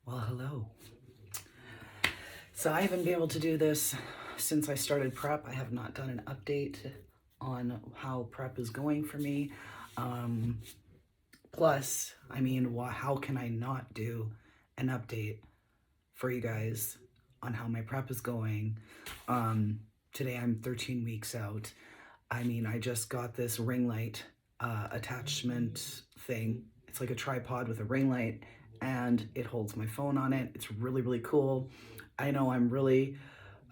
Well, hello. So I haven't been able to do this since I started prep. I have not done an update on how prep is going for me. Um, Plus, I mean, how can I not do an update for you guys on how my prep is going? Today I'm 13 weeks out. I mean, I just got this ring light attachment thing. It's like a tripod with a ring light and it holds my phone on it. It's really, really cool. I know I'm really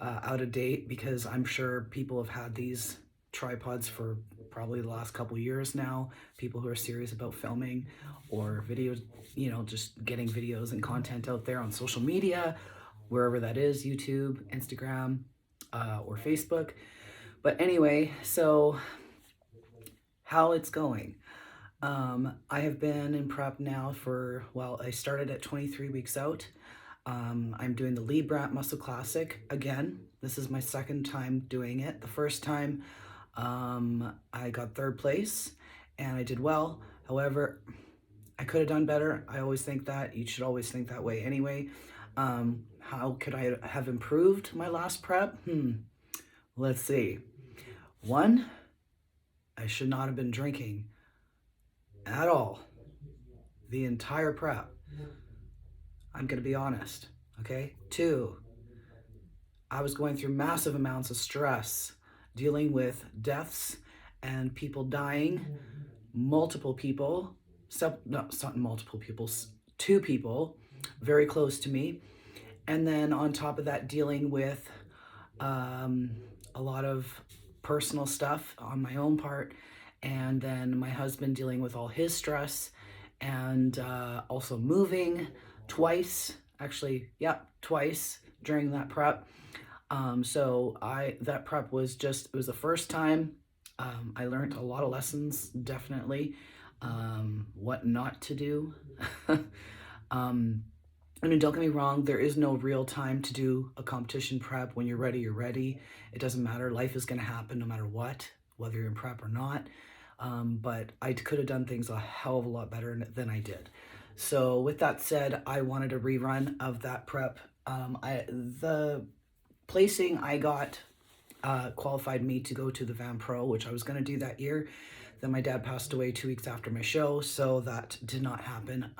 out of date because I'm sure people have had these tripods for probably the last couple years now. People who are serious about filming or videos, just getting videos and content out there on social media, wherever that is, YouTube, Instagram, or Facebook. But anyway, so how it's going. I have been in prep now I started at 23 weeks out. I'm doing the Leigh Brandt Muscle Classic again. This is my second time doing it. The first time I got third place and I did well. However, I could have done better. I always think that. You should always think that way anyway. How could I have improved my last prep? Let's see. One, I should not have been drinking at all the entire prep. I'm going to be honest, okay? Two, I was going through massive amounts of stress, dealing with deaths and people dying, multiple people, not multiple people, two people very close to me. And then on top of that, dealing with a lot of personal stuff on my own part. And then my husband dealing with all his stress and also moving twice, actually, twice during that prep. That prep was it was the first time. I learned a lot of lessons, definitely, what not to do. I mean, don't get me wrong, there is no real time to do a competition prep. When you're ready, you're ready. It doesn't matter. Life is going to happen no matter what, whether you're in prep or not. But I could have done things a hell of a lot better than I did. So with that said, I wanted a rerun of that prep. The placing I got qualified me to go to the Van Pro, which I was going to do that year. Then my dad passed away 2 weeks after my show, so that did not happen.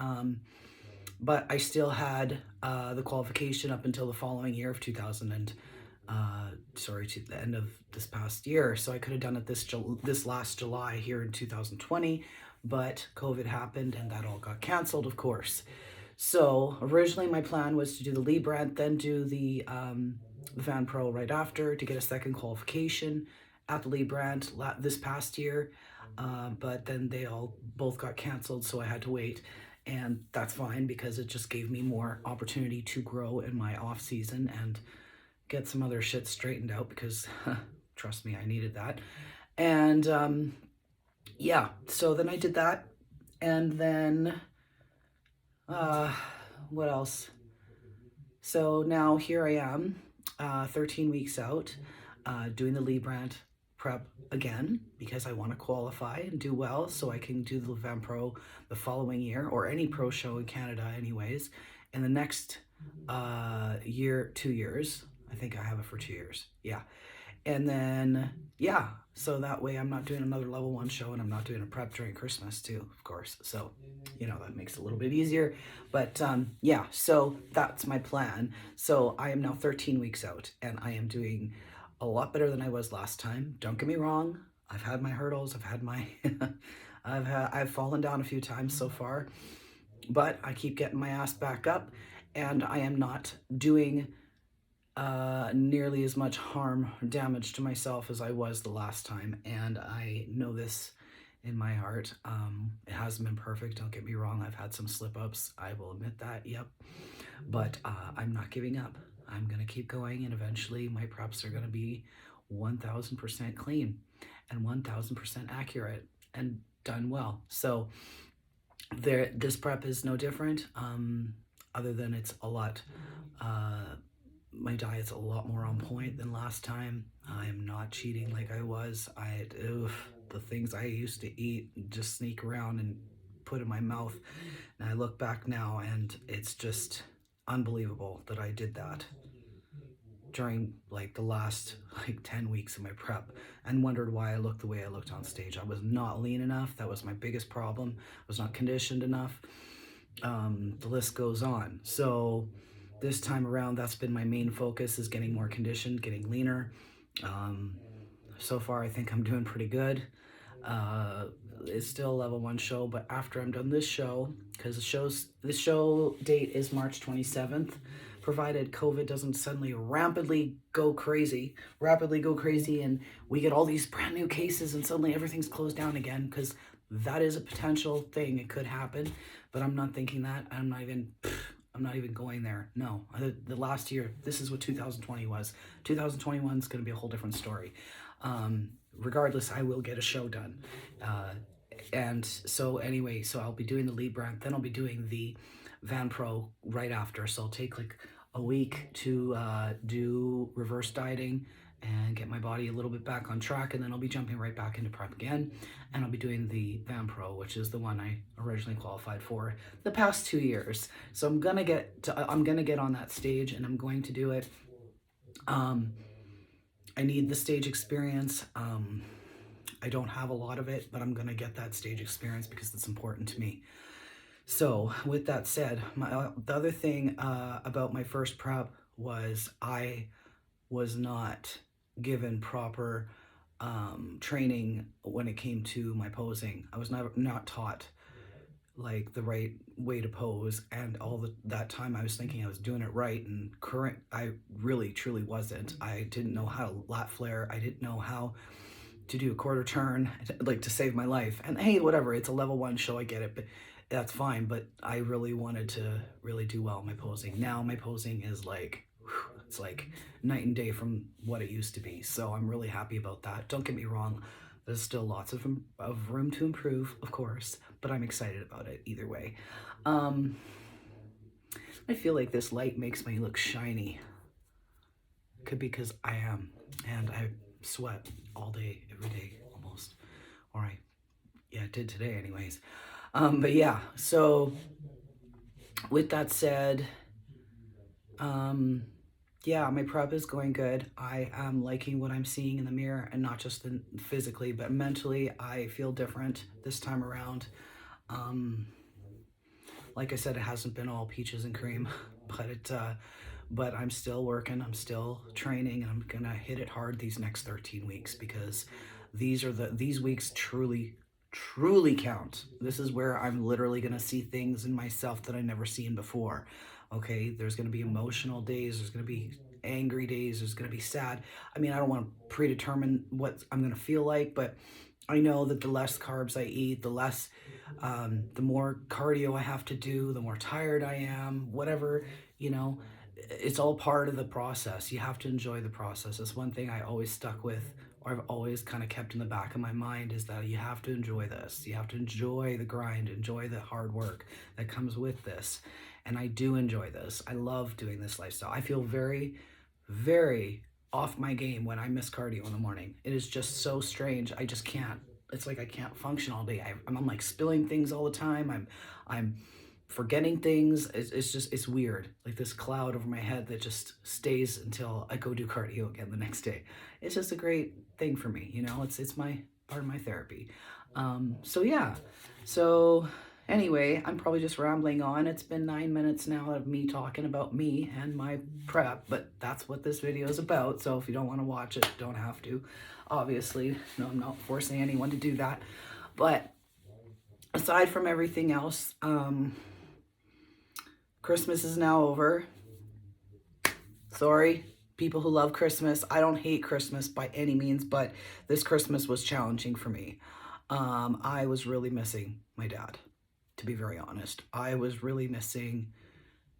But I still had the qualification up until the following year of to the end of this past year. So I could have done it this last July here in 2020, but COVID happened and that all got canceled, of course. So originally my plan was to do the Leigh Brandt, then do the Van Pro right after to get a second qualification at the Leigh Brandt this past year. But then they both got canceled, so I had to wait. And that's fine because it just gave me more opportunity to grow in my off season and get some other shit straightened out because trust me, I needed that. And so then I did that. And then what else? So now here I am, 13 weeks out, doing the Leigh Brandt prep again because I want to qualify and do well so I can do the Van Pro the following year, or any pro show in Canada anyways, in the next 2 years. I think I have it for 2 years. Yeah. And then, so that way I'm not doing another level 1 show and I'm not doing a prep during Christmas too, of course. So, that makes it a little bit easier. But so that's my plan. So I am now 13 weeks out and I am doing a lot better than I was last time. Don't get me wrong. I've had my hurdles. I've had my, I've fallen down a few times so far, but I keep getting my ass back up and I am not doing nearly as much harm or damage to myself as I was the last time. And I know this in my heart. It hasn't been perfect. Don't get me wrong. I've had some slip ups. I will admit that. Yep. But I'm not giving up. I'm going to keep going, and eventually my preps are going to be 1000% clean and 1000% accurate and done well. So this prep is no different, other than it's a lot, my diet's a lot more on point than last time. I am not cheating like I was. The things I used to eat, just sneak around and put in my mouth And I look back now and it's just unbelievable that I did that during like the last like 10 weeks of my prep, and wondered why I looked the way I looked on stage. I was not lean enough. That was my biggest problem. I was not conditioned enough. The list goes on. So this time around, that's been my main focus, is getting more conditioned, getting leaner. So far, I think I'm doing pretty good. It's still a level 1 show, but after I'm done this show, because the show date is March 27th, provided COVID doesn't suddenly rapidly go crazy, and we get all these brand new cases and suddenly everything's closed down again, because that is a potential thing. It could happen, but I'm not thinking that. I'm not even going there. No, the last year, this is what 2020 was. 2021 is going to be a whole different story. Regardless, I will get a show done. And so anyway, so I'll be doing the Leigh Brandt, then I'll be doing the Van Pro right after. So I'll take like a week to do reverse dieting and get my body a little bit back on track, and then I'll be jumping right back into prep again, and I'll be doing the Van Pro, which is the one I originally qualified for the past 2 years. So I'm gonna get on that stage, and I'm going to do it. I need the stage experience. I don't have a lot of it, but I'm gonna get that stage experience because it's important to me. So with that said, the other thing about my first prep was I was not given proper training when it came to my posing. I was not taught like the right way to pose, and that time I was thinking I was doing it right, and I really truly wasn't. I didn't know how to lat flare. I didn't know how to do a quarter turn, like, to save my life. And hey, whatever, it's a level 1 show, I get it, but that's fine. But I really wanted to really do well in my posing. Now my posing is like, it's like night and day from what it used to be. So I'm really happy about that. Don't get me wrong, there's still lots of room to improve, of course, but I'm excited about it either way. I feel like this light makes me look shiny. Could be because I am, and I sweat all day, every day, almost. All right. Yeah, I did today anyways. But yeah, so with that said, yeah, my prep is going good. I am liking what I'm seeing in the mirror, and not just physically, but mentally. I feel different this time around. Like I said, it hasn't been all peaches and cream, but I'm still working. I'm still training, and I'm gonna hit it hard these next 13 weeks, because these weeks truly count. This is where I'm literally gonna see things in myself that I never seen before. Okay, there's gonna be emotional days, there's gonna be angry days, there's gonna be sad. I mean, I don't want to predetermine what I'm gonna feel like, but I know that the less carbs I eat, the more cardio I have to do, the more tired I am, whatever, it's all part of the process. You have to enjoy the process. That's one thing I always stuck with, or I've always kind of kept in the back of my mind, is that you have to enjoy this. You have to enjoy the grind, enjoy the hard work that comes with this. And I do enjoy this. I love doing this lifestyle. I feel very, very off my game when I miss cardio in the morning. It is just so strange. I just can't. It's like I can't function all day. I'm like spilling things all the time. I'm forgetting things. It's weird. Like this cloud over my head that just stays until I go do cardio again the next day. It's just a great thing for me. It's my part of my therapy. So yeah. So anyway, I'm probably just rambling on. It's been 9 minutes now of me talking about me and my prep, but that's what this video is about. So if you don't want to watch it, don't have to. Obviously, no, I'm not forcing anyone to do that. But aside from everything else, Christmas is now over. Sorry, people who love Christmas. I don't hate Christmas by any means, but this Christmas was challenging for me. I was really missing my dad, to be very honest. I was really missing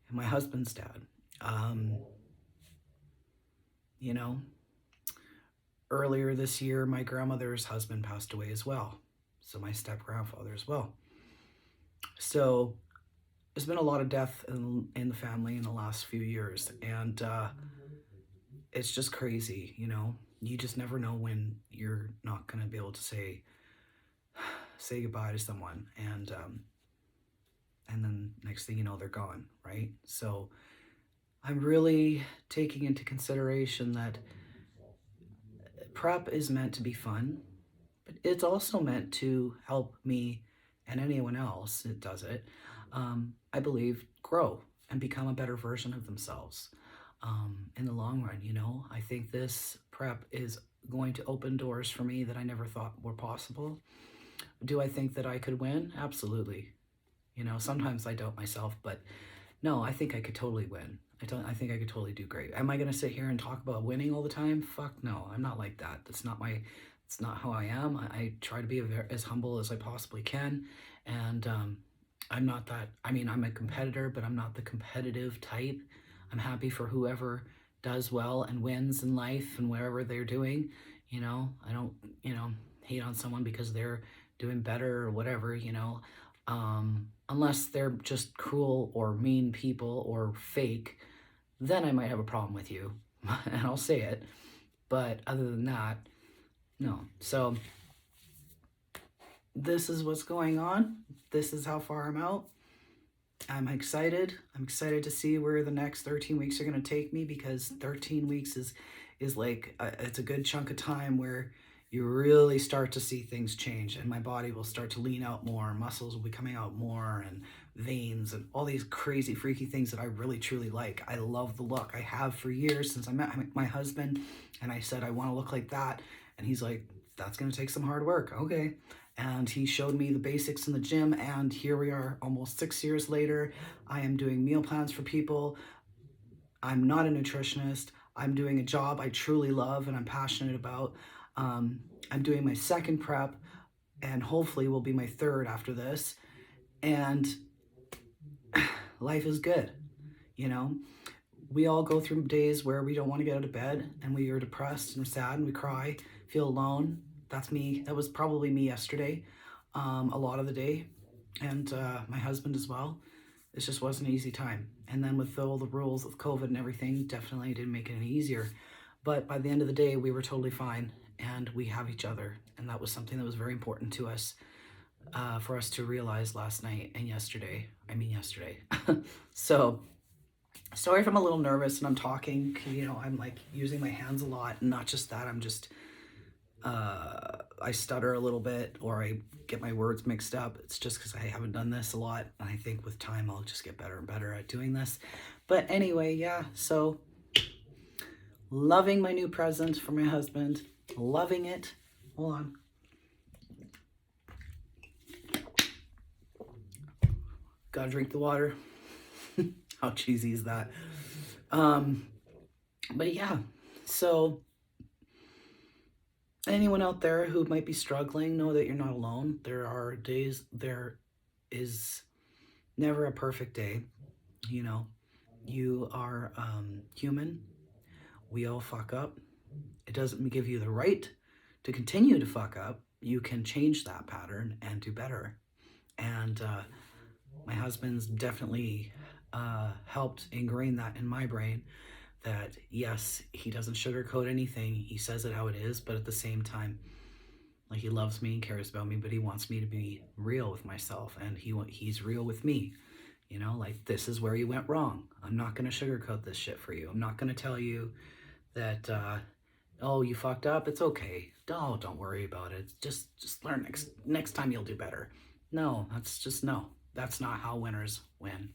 my husband's dad. Earlier this year, my grandmother's husband passed away as well. So my step-grandfather as well. So there's been a lot of death in the family in the last few years. And it's just crazy, You just never know when you're not going to be able to say goodbye to someone. And and then next thing you know, they're gone, right? So I'm really taking into consideration that prep is meant to be fun, but it's also meant to help me and anyone else that does it, I believe, grow and become a better version of themselves in the long run. I think this prep is going to open doors for me that I never thought were possible. Do I think that I could win? Absolutely. Sometimes I doubt myself, but no, I think I could totally win. I think I could totally do great. Am I going to sit here and talk about winning all the time? Fuck no, I'm not like that. It's not how I am. I try to be as humble as I possibly can. And I'm not that, I'm a competitor, but I'm not the competitive type. I'm happy for whoever does well and wins in life and wherever they're doing. I don't, hate on someone because they're doing better or whatever, unless they're just cruel or mean people or fake, then I might have a problem with you, and I'll say it. But other than that, no. So this is what's going on. This is how far I'm out. I'm excited. I'm excited to see where the next 13 weeks are going to take me, because 13 weeks is like it's a good chunk of time where you really start to see things change, and my body will start to lean out more, muscles will be coming out more, and veins and all these crazy freaky things that I really truly like. I love the look. I have for years since I met my husband, and I said I want to look like that, and he's like, that's going to take some hard work. Okay. And he showed me the basics in the gym, and here we are almost 6 years later. I am doing meal plans for people. I'm not a nutritionist. I'm doing a job I truly love and I'm passionate about. I'm doing my second prep, and hopefully will be my third after this. And life is good. We all go through days where we don't want to get out of bed, and we are depressed and sad and we cry, feel alone. That's me. That was probably me yesterday, a lot of the day, and my husband as well. It just wasn't an easy time. And then with all the rules of COVID and everything, definitely didn't make it any easier. But by the end of the day, we were totally fine, and we have each other. And that was something that was very important to us, for us to realize last night and yesterday. So, sorry if I'm a little nervous and I'm talking, I'm like using my hands a lot, and not just that, I'm just, I stutter a little bit, or I get my words mixed up. It's just because I haven't done this a lot, and I think with time I'll just get better and better at doing this. But anyway, yeah, so loving my new present for my husband, loving it. Hold on. Gotta drink the water. How cheesy is that? But yeah, so anyone out there who might be struggling, know that you're not alone. There is never a perfect day. You are human. We all fuck up. It doesn't give you the right to continue to fuck up. You can change that pattern and do better. And my husband's definitely helped ingrain that in my brain, that yes, he doesn't sugarcoat anything. He says it how it is, but at the same time, like, he loves me and cares about me, but he wants me to be real with myself, and he's real with me. Like, this is where you went wrong. I'm not going to sugarcoat this shit for you. I'm not going to tell you that, oh, you fucked up. It's okay. Oh, don't worry about it. Just learn next time you'll do better. No, that's not how winners win.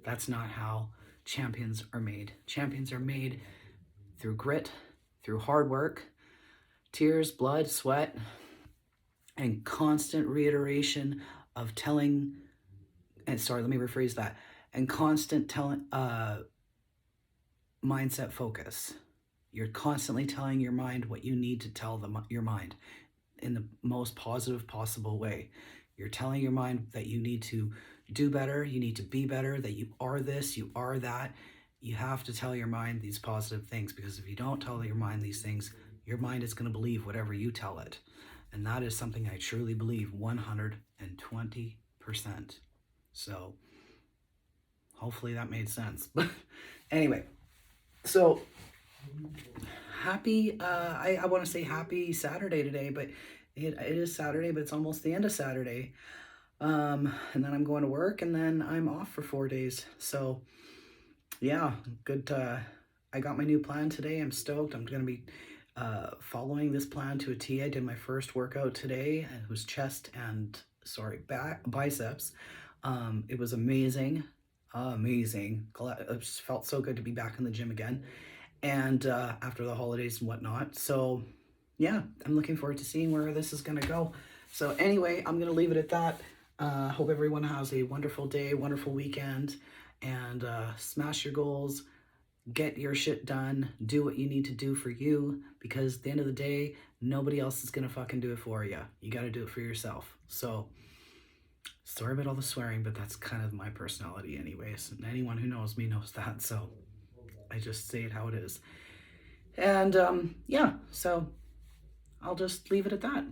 That's not how champions are made. Champions are made through grit, through hard work, tears, blood, sweat, and constant reiteration of telling, and sorry, let me rephrase that, and constant mindset focus. You're constantly telling your mind what you need to tell your mind in the most positive possible way. You're telling your mind that you need to do better, you need to be better, that you are this, you are that. You have to tell your mind these positive things, because if you don't tell your mind these things, your mind is going to believe whatever you tell it. And that is something I truly believe 120%. So hopefully that made sense. But anyway, so happy, I want to say happy Saturday today, but it is Saturday, but it's almost the end of Saturday. And then I'm going to work, and then I'm off for 4 days. So yeah, good. I got my new plan today. I'm stoked. I'm going to be following this plan to a T. I did my first workout today, and it was chest and back biceps. It was amazing, amazing. It just felt so good to be back in the gym again, and after the holidays and whatnot. So yeah, I'm looking forward to seeing where this is going to go. So anyway, I'm going to leave it at that. Hope everyone has a wonderful day, wonderful weekend, and smash your goals, get your shit done, do what you need to do for you, because at the end of the day, nobody else is going to fucking do it for you. You got to do it for yourself. So sorry about all the swearing, but that's kind of my personality anyways. And anyone who knows me knows that. So I just say it how it is. And yeah, so I'll just leave it at that.